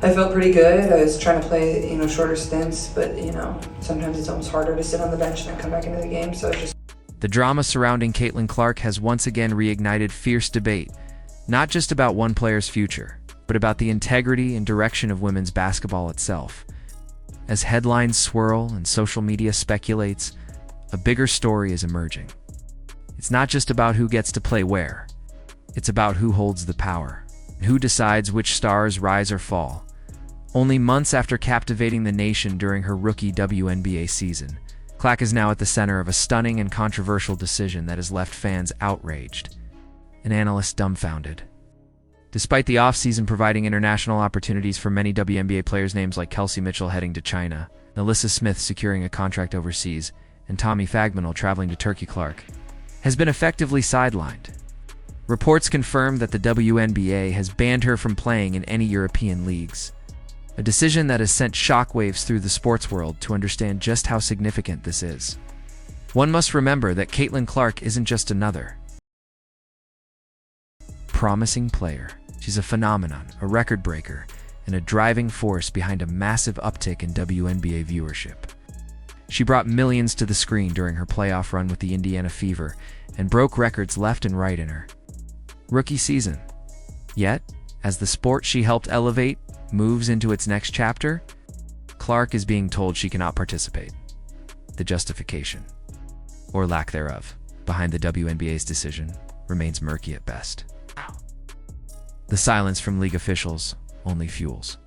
I felt pretty good. I was trying to play, shorter stints, but, sometimes it's almost harder to sit on the bench and then come back into the game, so it's just... The drama surrounding Caitlyn Clark has once again reignited fierce debate, not just about one player's future, but about the integrity and direction of women's basketball itself. As headlines swirl and social media speculates, a bigger story is emerging. It's not just about who gets to play where. It's about who holds the power, and who decides which stars rise or fall. Only months after captivating the nation during her rookie WNBA season, Clark is now at the center of a stunning and controversial decision that has left fans outraged and analysts dumbfounded. Despite the offseason providing international opportunities for many WNBA players, names like Kelsey Mitchell heading to China, NaLyssa Smith securing a contract overseas, and Tami Fagbenle traveling to Turkey, Clark has been effectively sidelined. Reports confirm that the WNBA has banned her from playing in any European leagues, a decision that has sent shockwaves through the sports world. To understand just how significant this is, one must remember that Caitlyn Clark isn't just another promising player. She's a phenomenon, a record breaker, and a driving force behind a massive uptick in WNBA viewership. She brought millions to the screen during her playoff run with the Indiana Fever and broke records left and right in her rookie season. Yet, as the sport she helped elevate moves into its next chapter, Clark is being told she cannot participate. The justification, or lack thereof, behind the WNBA's decision remains murky at best. The silence from league officials only fuels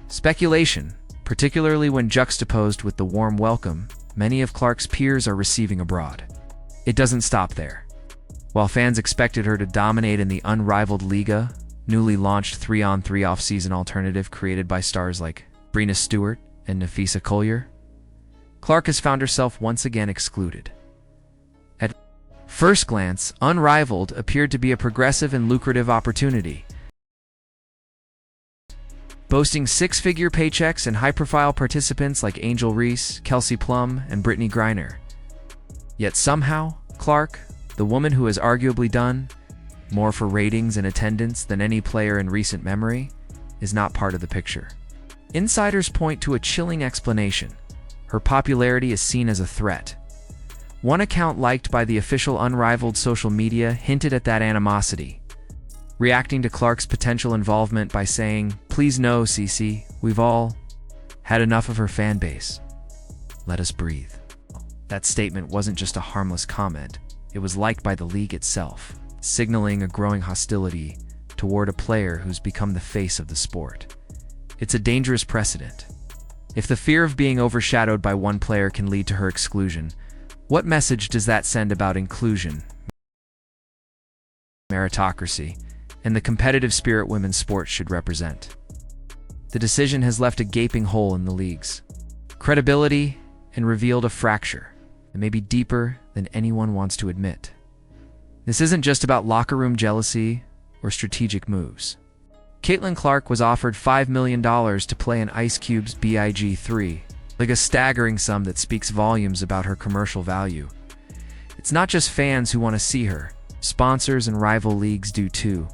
speculation, particularly when juxtaposed with the warm welcome many of Clark's peers are receiving abroad. It doesn't stop there. While fans expected her to dominate in the Unrivaled Liga, newly launched 3-on-3 off-season alternative created by stars like Breena Stewart and NaLyssa Collier, Clark has found herself once again excluded. At first glance, Unrivaled appeared to be a progressive and lucrative opportunity, boasting six-figure paychecks and high-profile participants like Angel Reese, Kelsey Plum, and Brittany Griner. Yet somehow, Clark, the woman who has arguably done more for ratings and attendance than any player in recent memory, is not part of the picture. Insiders point to a chilling explanation. Her popularity is seen as a threat. One account liked by the official Unrivaled social media hinted at that animosity, reacting to Clark's potential involvement by saying, "Please no, Cece, we've all had enough of her fan base. Let us breathe." That statement wasn't just a harmless comment, it was liked by the league itself, signaling a growing hostility toward a player who's become the face of the sport. It's a dangerous precedent. If the fear of being overshadowed by one player can lead to her exclusion, what message does that send about inclusion, meritocracy, and the competitive spirit women's sports should represent? The decision has left a gaping hole in the league's credibility and revealed a fracture that may be deeper than anyone wants to admit. This isn't just about locker room jealousy or strategic moves. Caitlyn Clark was offered $5 million to play in Ice Cube's Big 3, like a staggering sum that speaks volumes about her commercial value. It's not just fans who want to see her, sponsors and rival leagues do too.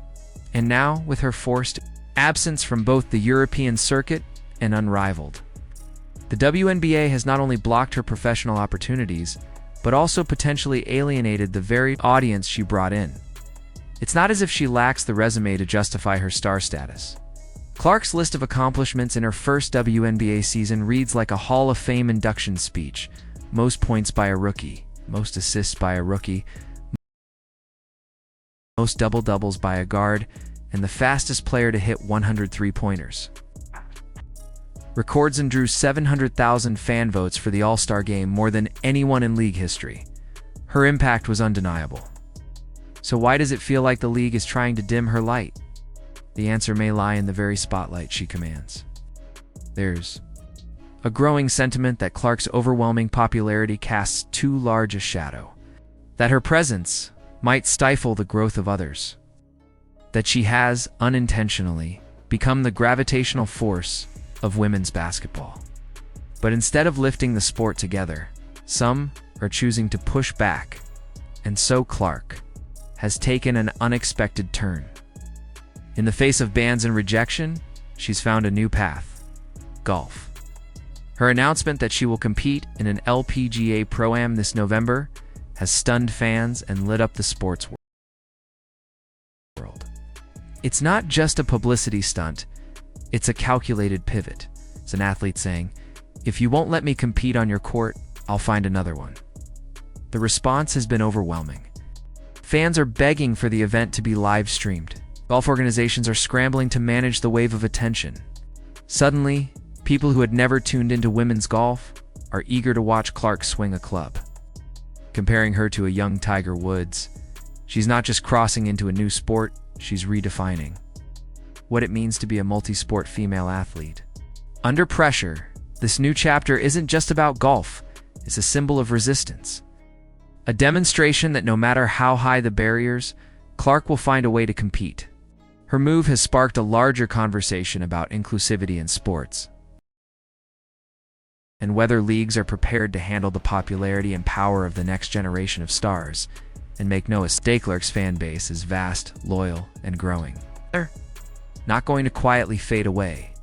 And now, with her forced absence from both the European circuit and Unrivaled, the WNBA has not only blocked her professional opportunities, but also potentially alienated the very audience she brought in. It's not as if she lacks the resume to justify her star status. Clark's list of accomplishments in her first WNBA season reads like a Hall of Fame induction speech: most points by a rookie, most assists by a rookie, most double-doubles by a guard, and the fastest player to hit 100 three-pointers. Records and drew 700,000 fan votes for the All-Star Game, more than anyone in league history. Her impact was undeniable. So why does it feel like the league is trying to dim her light? The answer may lie in the very spotlight she commands. There's a growing sentiment that Clark's overwhelming popularity casts too large a shadow, that her presence might stifle the growth of others, that she has, unintentionally, become the gravitational force of women's basketball. But instead of lifting the sport together, some are choosing to push back, and so Clark has taken an unexpected turn. In the face of bans and rejection, she's found a new path: golf. Her announcement that she will compete in an LPGA Pro-Am this November has stunned fans and lit up the sports world. It's not just a publicity stunt, it's a calculated pivot. It's an athlete saying, "If you won't let me compete on your court, I'll find another one." The response has been overwhelming. Fans are begging for the event to be live-streamed. Golf organizations are scrambling to manage the wave of attention. Suddenly, people who had never tuned into women's golf are eager to watch Clark swing a club. Comparing her to a young Tiger Woods, she's not just crossing into a new sport, she's redefining what it means to be a multi-sport female athlete. Under pressure, this new chapter isn't just about golf, it's a symbol of resistance. A demonstration that no matter how high the barriers, Clark will find a way to compete. Her move has sparked a larger conversation about inclusivity in sports, and whether leagues are prepared to handle the popularity and power of the next generation of stars. And make no mistake, Clark's fan base is vast, loyal, and growing. They're not going to quietly fade away.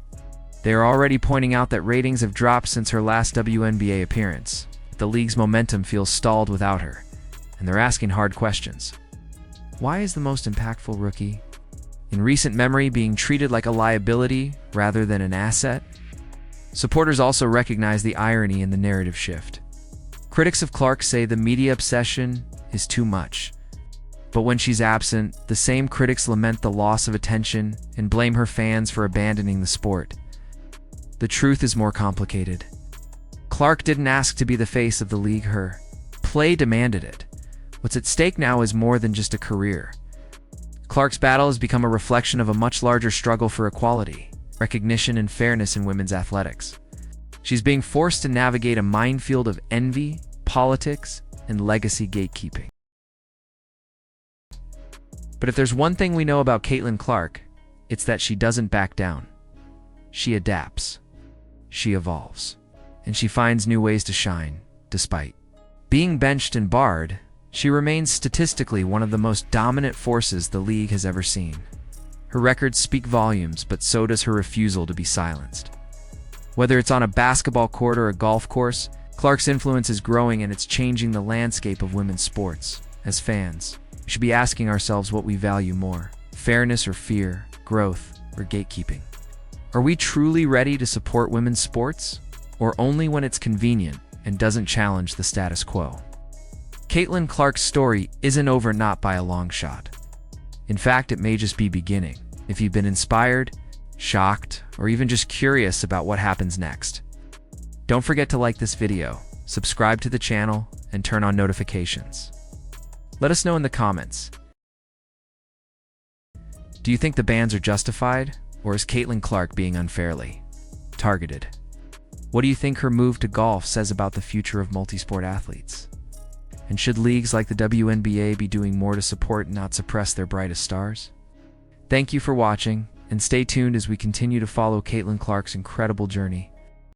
They are already pointing out that ratings have dropped since her last WNBA appearance. The league's momentum feels stalled without her, and they're asking hard questions. Why is the most impactful rookie in recent memory being treated like a liability rather than an asset? Supporters also recognize the irony in the narrative shift. Critics of Clark say the media obsession is too much. But when she's absent, the same critics lament the loss of attention and blame her fans for abandoning the sport. The truth is more complicated. Clark didn't ask to be the face of the league, her play demanded it. What's at stake now is more than just a career. Clark's battle has become a reflection of a much larger struggle for equality, recognition, and fairness in women's athletics. She's being forced to navigate a minefield of envy, politics, and legacy gatekeeping. But if there's one thing we know about Caitlyn Clark, it's that she doesn't back down. She adapts, she evolves, and she finds new ways to shine. Despite being benched and barred, she remains statistically one of the most dominant forces the league has ever seen. Her records speak volumes, but so does her refusal to be silenced. Whether it's on a basketball court or a golf course, Clark's influence is growing, and it's changing the landscape of women's sports. As fans, we should be asking ourselves what we value more: fairness or fear, growth or gatekeeping. Are we truly ready to support women's sports, or only when it's convenient and doesn't challenge the status quo? Caitlyn Clark's story isn't over, not by a long shot. In fact, it may just be beginning. If you've been inspired, shocked, or even just curious about what happens next, don't forget to like this video, subscribe to the channel, and turn on notifications. Let us know in the comments. Do you think the bans are justified, or is Caitlyn Clark being unfairly targeted? What do you think her move to golf says about the future of multisport athletes? And should leagues like the WNBA be doing more to support and not suppress their brightest stars? Thank you for watching, and stay tuned as we continue to follow Caitlyn Clark's incredible journey.